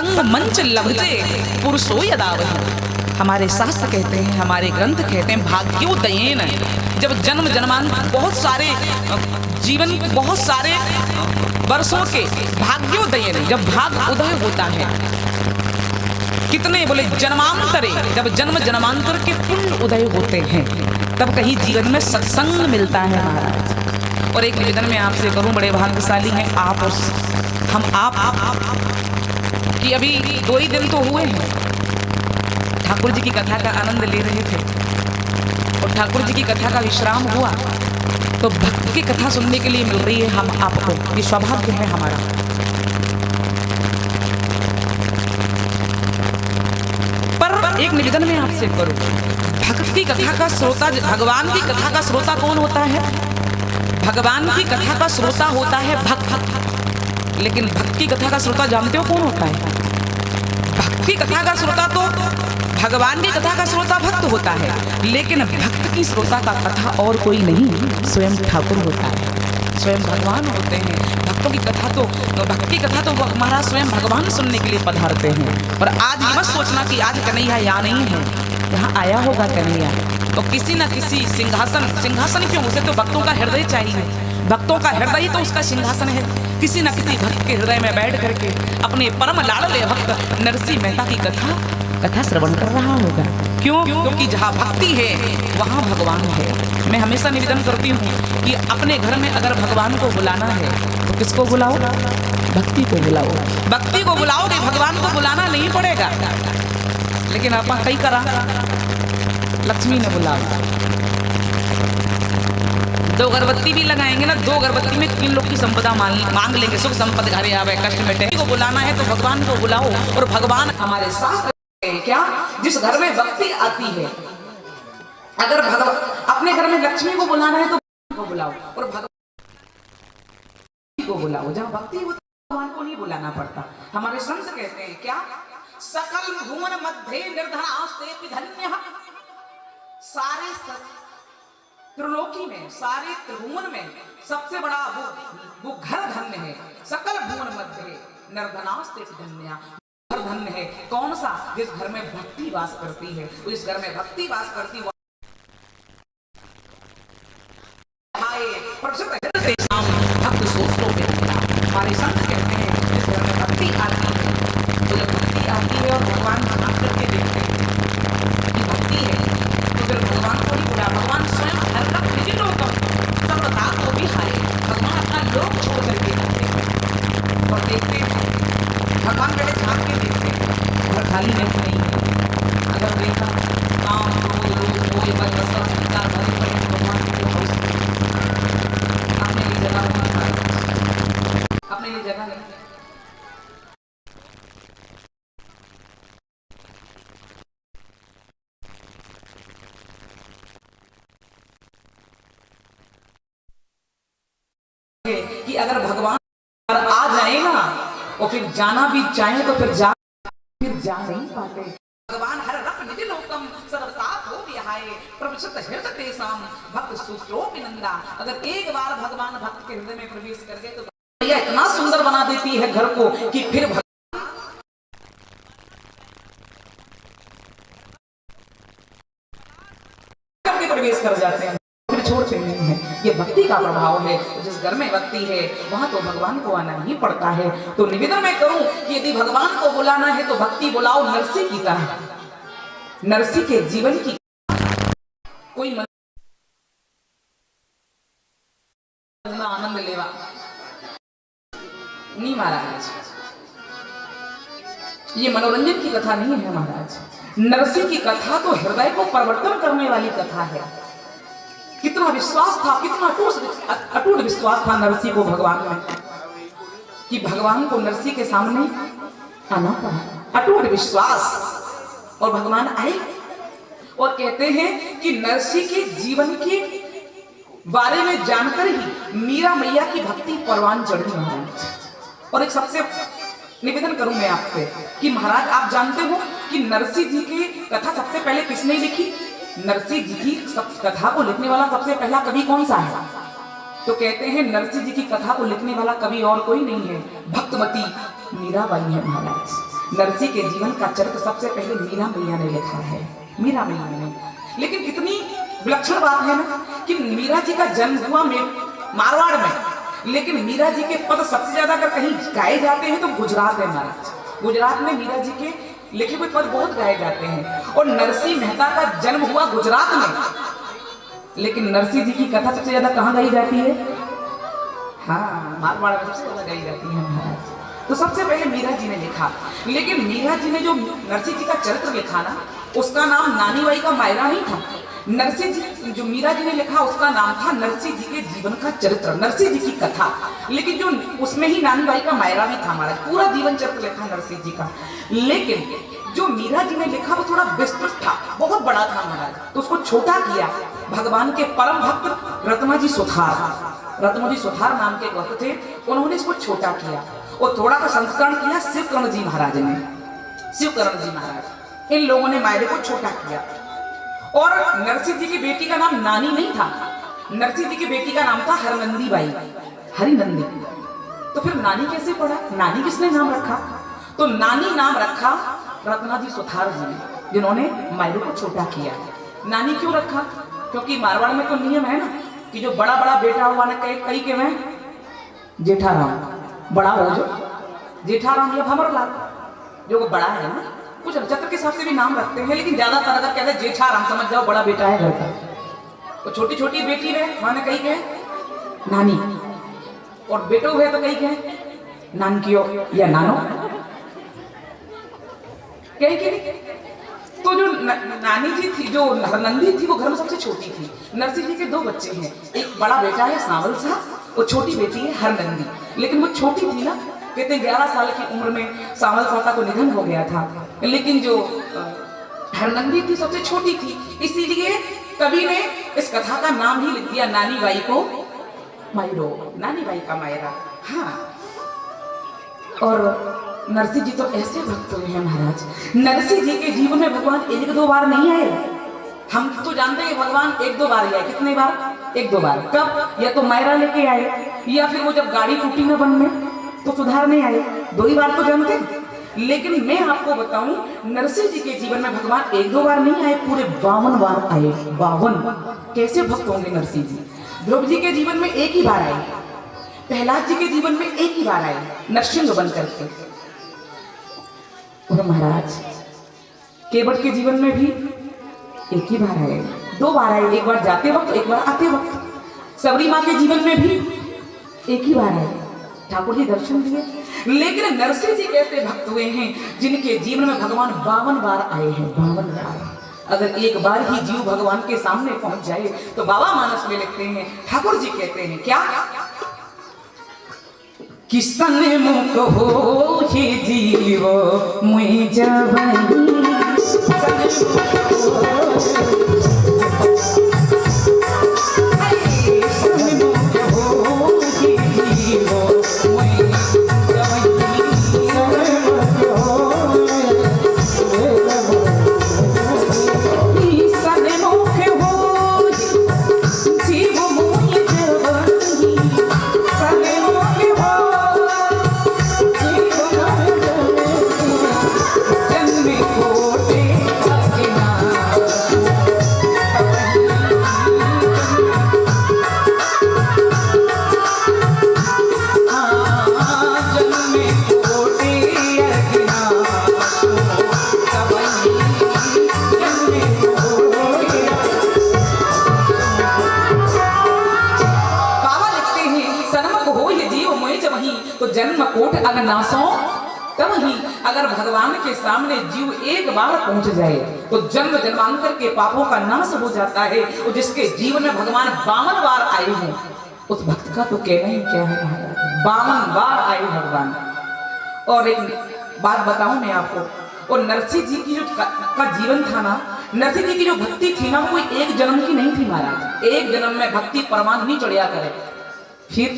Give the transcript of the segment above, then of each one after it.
संग मंच लभते पुरुषो यदावहि। हमारे शास्त्र कहते हैं, हमारे ग्रंथ कहते हैं, भाग्योदयेन, जब जन्म जन्मांतर बहुत सारे जीवन बहुत सारे वर्षों के भाग्योदयेन, जब भाग उदय होता है, कितने बोले जन्मांतरे, जब जन्म जन्मांतर के पुण्य उदय होते हैं, तब कहीं जीवन में सत्संग मिलता है महाराज। और एक निवेदन में आपसे करूं, बड़े भाग्यशाली हैं आप और हम, आप कि अभी 2 ही दिन तो हुए हैं, ठाकुर जी की कथा का आनंद ले रहे थे और ठाकुर जी की कथा का विश्राम हुआ, तो भक्त की कथा सुनने के लिए मिल रही है हम आपको, ये सौभाग्य है हमारा। पर एक निवेदन में आपसे करूं, भक्त की कथा का श्रोता, भगवान की कथा का श्रोता कौन होता है? भगवान की कथा का श्रोता होता है भक्त। लेकिन भक्त की कथा का श्रोता जानते हो कौन होता है? भक्त की कथा का श्रोता तो, भगवान की कथा का श्रोता भक्त होता है, लेकिन भक्त की श्रोता का कथा और कोई नहीं, स्वयं ठाकुर होता है, स्वयं भगवान होते हैं। भक्तों की कथा तो, भक्त की कथा तो महाराज स्वयं भगवान सुनने के लिए पधारते हैं। और आज ये मत सोचना कि आज कन्हैया यहाँ नहीं है, यहाँ आया होगा कन्हैया, तो किसी न किसी सिंहासन, सिंहासन क्यों, उसे तो भक्तों का हृदय चाहिए, भक्तों का हृदय ही तो उसका सिंहासन है। किसी न किसी भक्त के हृदय में बैठ करके अपने परम लाडले भक्त नरसिंह मेहता की कथा श्रवण कर रहा होगा। क्यों? क्योंकि जहाँ भक्ति है वहाँ भगवान है। मैं हमेशा निवेदन करती हूँ कि अपने घर में अगर भगवान को बुलाना है तो किसको बुलाओ? भक्ति को बुलाओ। भक्ति को बुलाओगे, भगवान को बुलाना नहीं पड़ेगा। लेकिन आप कई करा, लक्ष्मी ने बुलाओ, 2 अगरबत्ती भी लगाएंगे ना, 2 अगरबत्ती में 3 लोग की संपदा मांग लेंगे, सुख संपद घरे आवे कष्ट मिटे। को बुलाना है तो भगवान को बुलाओ। और भगवान हमारे साथ क्या, जिस घर में भक्ति आती है, अगर भगवान अपने घर में लक्ष्मी को बुलाना है तो को बुलाओ, और भगवान को बुलाओ। जहाँ भक्ति होती है भगवान को नहीं बुलाना पड़ता। हमारे संत कहते हैं क्या, सकल भुवन मध्य निर्धनास्ते धन्यः, सारे त्रिलोकी में, सारे त्रिभुवन में सबसे बड़ा वो घर धन्य है। सकल भुवन मध्य निर्धनास्ते धन्यः, घर धन्य है कौन सा? जिस घर में भक्ति वास करती है। इस घर में भक्ति वास करती है, भक्त सोचो हमारे संत कहते हैं, जिस घर में भक्ति आती है, तो जब भक्ति आती है और भगवान झांक करके देखते हैं कि भक्ति है, तो फिर भगवान को नहीं बुला, भगवान स्वयं हर वक्त निजी लोग सब रात को भी हारे, भगवान अपना लोक छोड़ करके जाते हैं और देखते हैं, भगवान पहले झांक के देखते हैं, घर खाली नहीं है। अगर देखा काम रोज बस भगवान अपने लिए जगह नहीं। कि अगर भगवान आ जाए ना और फिर जाना भी चाहे तो फिर जा नहीं पाते। भगवान हर रख निज लोकम सर्वसात हो विहाय प्रविशत हृदय तेसाम भक्त सुश्रोपि नंदा। अगर एक बार भगवान भक्त के हृदय में प्रवेश कर गए तो भैया इतना सुंदर बना देती है घर को कि फिर करके प्रवेश कर जाते हैं, फिर छोड़ते नहीं है। ये भक्ति का प्रभाव है। तो जिस घर में भक्ति है वहां तो भगवान को आना ही पड़ता है। तो निवेदन मैं करूं कि यदि भगवान को बुलाना है तो भक्ति बुलाओ नरसिंह की तरह, नरसिंह के जीवन की कोई आनंद लेवा नहीं महाराज, ये मनोरंजन की कथा नहीं है महाराज। नरसिंह की कथा तो हृदय को परिवर्तन करने वाली कथा है। कितना विश्वास था, कितना अटूट विश्वास था नरसिंह को भगवान में, कि भगवान को नरसिंह के सामने आना पड़ा। अटूट विश्वास। और भगवान आए और कहते हैं कि नरसिंह के जीवन के बारे में जानकर ही मीरा मैया की भक्ति परवान चढ़ी महाराज। और एक सबसे निवेदन करूं मैं आपसे कि महाराज आप जानते हो कि नरसिंह जी की कथा सबसे पहले किसने लिखी? नरसिंह जी की कथा को लिखने वाला सबसे पहला कवि कौन सा है? तो कहते हैं नरसिंह जी की कथा को लिखने वाला कवि और कोई नहीं है, भक्तवती मीराबाई है महाराज। नरसी के जीवन का चरित्र सबसे पहले मीरा मैया ने लिखा है, मीरा मैया ने। लेकिन इतनी विलक्षण बात है ना कि मीरा जी का जन्म हुआ मारवाड़ में, लेकिन मीरा जी के पद सबसे ज्यादा अगर कहीं गाए जाते हैं तो गुजरात है महाराज। गुजरात में मीरा जी के लिखे हुए पद बहुत गाए जाते हैं। और नरसी मेहता का जन्म हुआ गुजरात में, लेकिन नरसी जी की कथा सबसे ज्यादा कहाँ गाई जाती है? हाँ, मारवाड़ में सबसे ज्यादा गाई जाती है महाराज। तो सबसे पहले मीरा जी ने लिखा, लेकिन मीरा जी ने जो नरसी जी का चरित्र लिखा ना, उसका नाम नानी बाई का मायरा नहीं था। नरसी जी जो मीरा जी ने लिखा उसका नाम था नरसी जी के जीवन का चरित्र, नरसी जी की कथा। लेकिन जो उसमें ही नानी बाई का मायरा भी था महाराज, पूरा जीवन चरित्र लिखा नरसी जी का। लेकिन जो मीरा जी ने लिखा वो थोड़ा विस्तृत था, बहुत बड़ा था महाराज, तो उसको छोटा किया। भगवान के परम भक्त रत्नाजी सुथार नाम के भक्त थे, उन्होंने इसको छोटा किया और थोड़ा सा संस्करण किया शिवकर्ण जी महाराज ने। शिवकर्ण जी महाराज, इन लोगों ने मायरे को छोटा किया। और नरसी जी की बेटी का नाम नानी नहीं था, नरसी जी की बेटी का नाम था हरनंदी बाई, हरिनंदी। तो फिर नानी कैसे पड़ा? नानी किसने नाम रखा? तो नानी नाम रखा रत्नाजी सुथार जी ने, जिन्होंने मायरे को छोटा किया। नानी क्यों रखा? क्योंकि मारवाड़ में तो नियम है ना कि जो बड़ा बड़ा बेटा हुआ ना, कई के में जेठाराम, बड़ा हो जो जेठाराम या भंवरलाल, जो बड़ा है ना, कुछ नक्षत्र के हिसाब से भी नाम रखते हैं, लेकिन ज्यादातर अगर कहते हैं जेठाराम समझ जाओ बड़ा बेटा है घर का। तो छोटी छोटी बेटी है वहां कही गए नानी, और बेटो है तो कही गए नानकियो या नानो, कही के। तो जो नानी जी थी, जो हरनंदी थी, वो घर में सबसे छोटी थी। नरसी जी के दो बच्चे हैं, एक बड़ा बेटा है सांवल सा और छोटी बेटी है हरनंदी। लेकिन वो छोटी थी ना, कहते 11 साल की उम्र में सांवल सा का तो निधन हो गया था, लेकिन जो हरनंदी थी सबसे छोटी थी, इसीलिए कवि ने इस कथा का नाम ही लिख दिया नानी बाई को मायरो, नानी बाई का मायरा। हाँ, और नरसी जी तो ऐसे भक्त हुए हैं महाराज, नरसी जी के जीवन में भगवान एक दो बार नहीं आए। हम तो जानते हैं भगवान एक दो बार आए, कितने बार? एक दो बार। कब? या तो मायरा लेके आए, या फिर वो जब गाड़ी टूटी ना बन में तो सुधारने आए, दो ही बार तो जानते। लेकिन मैं आपको बताऊं, नरसी जी के जीवन में भगवान एक दो बार नहीं आए, पूरे 52 बार आए। 52। कैसे भक्त होंगे नरसी जी? ध्रुव जी के जीवन में एक ही बार आए, प्रहलाद जी के जीवन में एक ही बार आए नरसिंह बन करके। और महाराज केवट के जीवन में भी एक ही बार आए, दो बार आए, एक बार जाते वक्त एक बार आते वक्त। सबरी माँ के जीवन में भी एक ही बार आए, ठाकुर जी दर्शन दिए। लेकिन नरसिंह जी कैसे भक्त हुए हैं जिनके जीवन में भगवान 52 बार आए हैं, 52 बार। अगर एक बार ही जीव भगवान के सामने पहुंच जाए तो बाबा मानस में लिखते हैं, ठाकुर जी कहते हैं क्या? किसन मुख हो हे जीव मुई जवनी, अगर भगवान के सामने जीव एक बार पहुंच जाए तो जन्म जन्मांतर के पापों का नाश हो जाता है। और जिसके जीवन में भगवान 52 बार आए हैं, उस भक्त का तो कहना ही क्या है महाराज, 52 बार आए भगवान। और एक बात बताऊं मैं आपको, और नरसिंह जी की जो का जीवन था ना, नरसिंह जी की जो भक्ति थी ना, वो एक जन्म की नहीं थी महाराज। एक जन्म में भक्ति परमात्मा नहीं चढ़िया करे। फिर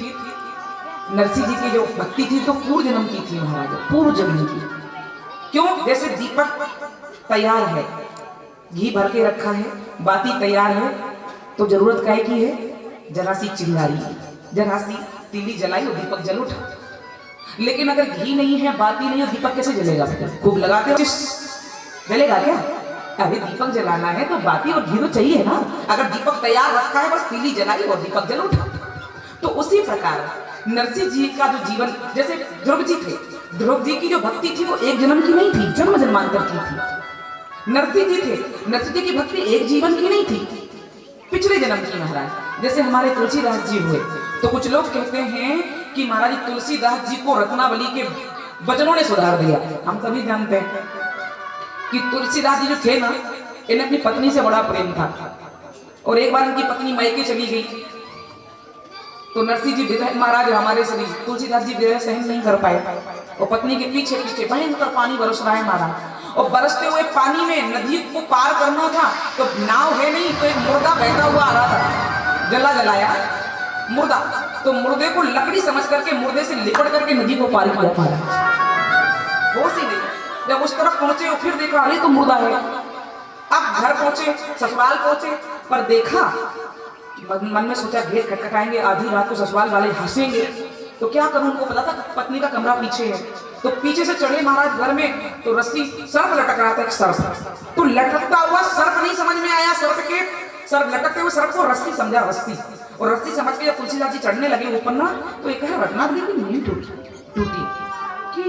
नरसिंह जी की जो भक्ति थी तो पूर्व जन्म की थी महाराज, पूर्व जन्म की। क्यों? जैसे दीपक तैयार है, घी भर के रखा है, बाती तैयार है, तो जरूरत काहे की है? जरा सी चिंगारी, जरा सी तीली जलाई और दीपक जल उठा। लेकिन अगर घी नहीं है, बाती नहीं है, दीपक कैसे जलेगा? खूब लगाते हो, जलेगा क्या? अरे दीपक जलाना है तो बाती और घी तो चाहिए ना। अगर दीपक तैयार रखा है, बस तीली जलाई और दीपक जल उठा। तो उसी प्रकार नरसिंह जी का जो जीवन, जैसे ध्रुव जी थे, ध्रुव जी की जो भक्ति थी वो एक जन्म की नहीं थी, जन्म जन्मांतर की थी। नरसिंह जी थे, नरसिंह जी की भक्ति एक जीवन की नहीं थी, पिछले जन्म की महाराज। जैसे हमारे तुलसीदास जी हुए, तो कुछ लोग कहते हैं कि महाराज तुलसीदास जी को रत्नावली के वचनों ने सुधार दिया। हम सभी जानते हैं कि तुलसीदास जी जो थे ना, इन्हें अपनी पत्नी से बड़ा प्रेम था, और एक बार उनकी पत्नी मायके चली गई, तो नरसिंह जी विरह, महाराज हमारे श्री तुलसीदास जी विरह सहन नहीं कर पाए, और पत्नी के पीछे पीछे भयंकर पानी बरस रहा है महाराज। और बरसते हुए पानी में नदी को पार करना था, तो नाव है नहीं, तो एक मुर्दा बहता हुआ आ रहा था, जला जलाया मुर्दा, तो मुर्दे को लकड़ी समझ करके मुर्दे से लिपट करके नदी को पार किया महाराज। होश ही नहीं। जब उस तरफ पहुंचे और फिर देखा, अरे तो मुर्दा है। अब घर पहुंचे, ससुराल पहुंचे, पर देखा, मन में सोचा गेट खटखटाएंगे, आधी रात को ससुराल वाले हंसेंगे, तो क्या करूं? उनको पता था पत्नी का कमरा पीछे है, तो पीछे से चढ़े महाराज घर में, तो रस्सी सर्प लटक रहा था, एक सर्प, तो लटकता हुआ सर्प नहीं समझ में आया, सर्प लटकते हुए सर्प को रस्सी समझा, रस्सी, और रस्सी समझ के जब तुलसीदास जी चढ़ने लगे ऊपर ना, तो एक रत्नावली की नींद टूटी कि,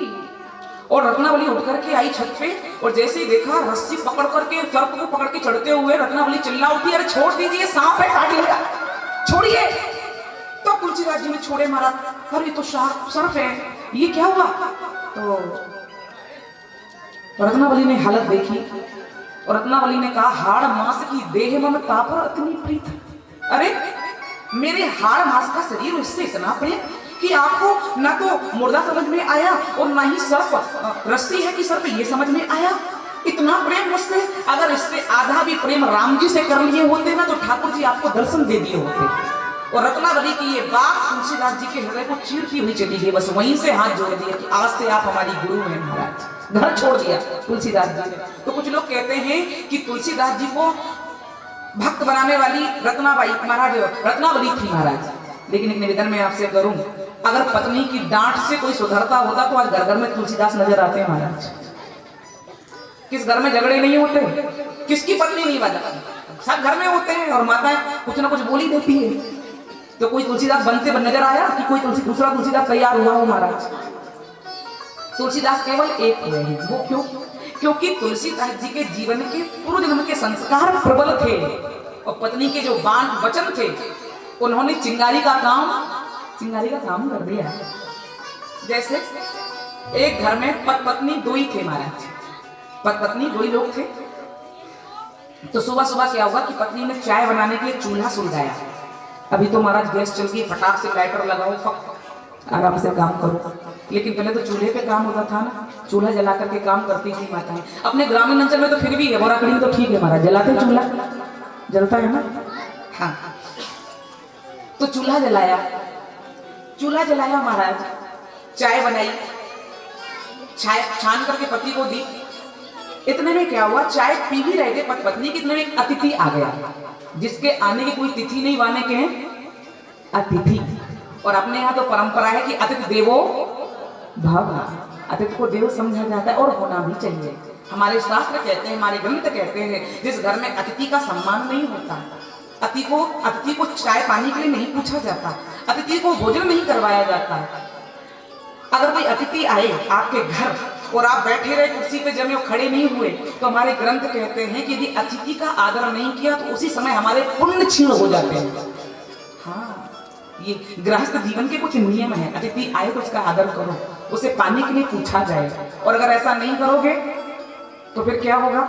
और रत्नावली उठ करके आई छत पे, और जैसे ही देखा रस्सी पकड़ करके सर्प को पकड़ के चढ़ते हुए रत्नावली चिल्ला उठी, अरे छोड़ दीजिए, सांप है, काट लेगा, छोड़िए। तो तुलसीदास जी ने छोड़े महाराज, अरे तो सर्प है, ये क्या हुआ? तो रत्नावली ने हालत देखी, और रत्नावली ने कहा, हाड़ मांस की देह मम तापर अतनी प्रीत। अरे मेरे हाड़ मांस का शरीर उससे इतना प्रेम कि आपको ना तो मुर्दा समझ में आया, और ना ही सर्प रस्सी है कि सर्प ये समझ में आया। इतना प्रेम मुझसे, अगर इससे आधा भी प्रेम राम जी से कर लिए होते ना, तो ठाकुर जी आपको दर्शन दे दिए होते। और रत्नावली की ये बात तुलसीदास जी के हृदय को चीरती हुई चली गई, बस वहीं से हाथ जोड़ दिया कि आज से आप हमारी गुरु हैं महाराज, घर छोड़ दिया तुलसीदास जी ने। तो कुछ लोग कहते हैं कि तुलसीदास जी को भक्त बनाने वाली रत्नाबाई महाराज रत्नावली थी महाराज। लेकिन एक निवेदन मैं आपसे करूं, अगर पत्नी की डांट से कोई सुधरता होता तो आज घर घर में तुलसीदास नजर आते हैं महाराज। किस घर में झगड़े नहीं होते, किसकी पत्नी नहीं बजाती, सब घर में होते हैं, और माताएं कुछ ना कुछ बोली देती है। तो कोई तुलसीदास बनते नजर आया कि कोई दूसरा तुलसीदास तैयार हुआ हो महाराज? तुलसीदास केवल एक हुए हैं, वो क्यों? क्योंकि तुलसीदास जी के जीवन के पूर्व जन्म के संस्कार प्रबल थे, और पत्नी के जो बाण वचन थे, उन्होंने चिंगारी का काम कर दिया। जैसे एक घर में पति पत्नी दो ही थे महाराज, पति पत्नी दो ही लोग थे। तो सुबह सुबह क्या हुआ कि पत्नी ने चाय बनाने के लिए चूल्हा सुलगाया। अभी तो महाराज गैस चल गई, फटाक से लाइटर लगाओ, आराम से काम करो। लेकिन पहले तो चूल्हे पे काम होता था ना, चूल्हा जला करके काम करती थी माताएं। अपने ग्रामीण अंचल में तो फिर भी है, बोराखड़ी में तो ठीक है महाराज, जलाते चूल्हा जलता है ना। हाँ, तो चूल्हा जलाया महाराज, चाय बनाई, चाय छान करके पति को दी। इतने में क्या हुआ, चाय पी ही रहे थे पति पत्नी, कितने में अतिथि आ गया, जिसके आने की कोई तिथि नहीं वाने के हैं अतिथि। और अपने यहाँ तो परंपरा है कि अतिथि देवो भव, अतिथि को देव समझा जाता है, और होना भी चाहिए। हमारे शास्त्र कहते हैं, हमारे ग्रंथ कहते हैं, जिस घर में अतिथि का सम्मान नहीं होता, अतिथि को चाय पानी के लिए नहीं पूछा जाता, अतिथि को भोजन नहीं करवाया जाता। अगर कोई अतिथि आए आपके घर और आप बैठे रहे कुर्सी पे जमे खड़े नहीं हुए, तो हमारे ग्रंथ कहते हैं कि यदि अतिथि का आदर नहीं किया तो उसी समय हमारे पुण्य क्षीण हो जाते हैं। हाँ, ये गृहस्थ जीवन के कुछ नियम है। अतिथि आए तो उसका आदर करो, उसे पानी के लिए पूछा जाए, और अगर ऐसा नहीं करोगे तो फिर क्या होगा?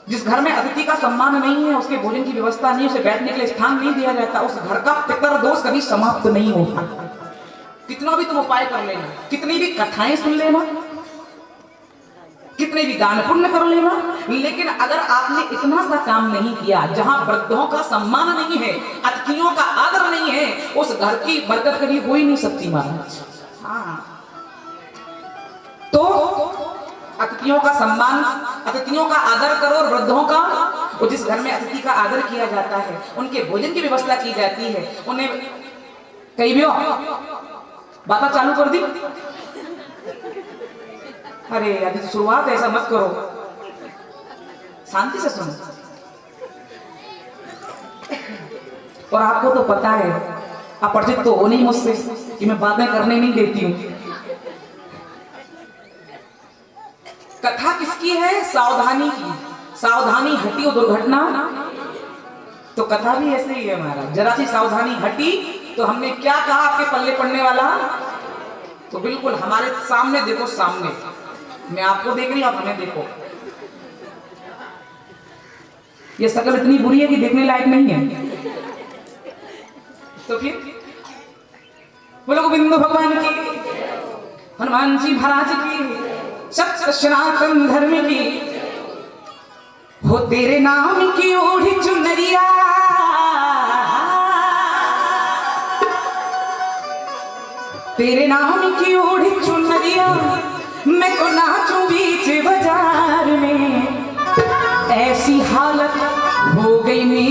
जिस घर में अतिथि का सम्मान नहीं है, उसके भोजन की व्यवस्था नहीं, उसे बैठने के लिए स्थान नहीं दिया जाता, उस घर का पितर दोष कभी समाप्त नहीं होता। कितना भी तुम उपाय कर लेना, कितनी भी कथाएं सुन लेना, कितने भी दान पुण्य कर लेना, लेकिन अगर आपने इतना सा काम नहीं किया, जहां वृद्धों का सम्मान नहीं है, अतिथियों का आदर नहीं है, उस घर की बरकत कभी हो ही नहीं सकती महाराज। हाँ, तो अतिथियों का सम्मान, अतिथियों का आदर करो, और वृद्धों का, और जिस घर में अतिथि का आदर किया जाता है, उनके भोजन की व्यवस्था की जाती है, उन्हें कई भी बात चालू कर दी। अरे अभी तो शुरुआत है, ऐसा मत करो, शांति से सुनो। और आपको तो पता है, आप परिचित तो हो नहीं मुझसे कि मैं बातें करने नहीं देती हूं। कथा किसकी है? सावधानी की। सावधानी हटी और दुर्घटना, तो कथा भी ऐसे ही है महाराज। जरा सी सावधानी हटी तो हमने क्या कहा आपके पल्ले पड़ने वाला? तो बिल्कुल हमारे सामने देखो, सामने मैं आपको देख रही हूं, आप हमें देखो। ये शक्ल इतनी बुरी है कि देखने लायक नहीं है। तो फिर बोलो गोविंद भगवान की, हनुमान जी महाराज की, सत्य सनातन धर्म की। हो तेरे नाम की ओढ़ी चुनरिया, तेरे नाम की ओढ़ी चुनरिया, मैं को नाचूं बीच बाजार में। ऐसी हालत हो गई मेरी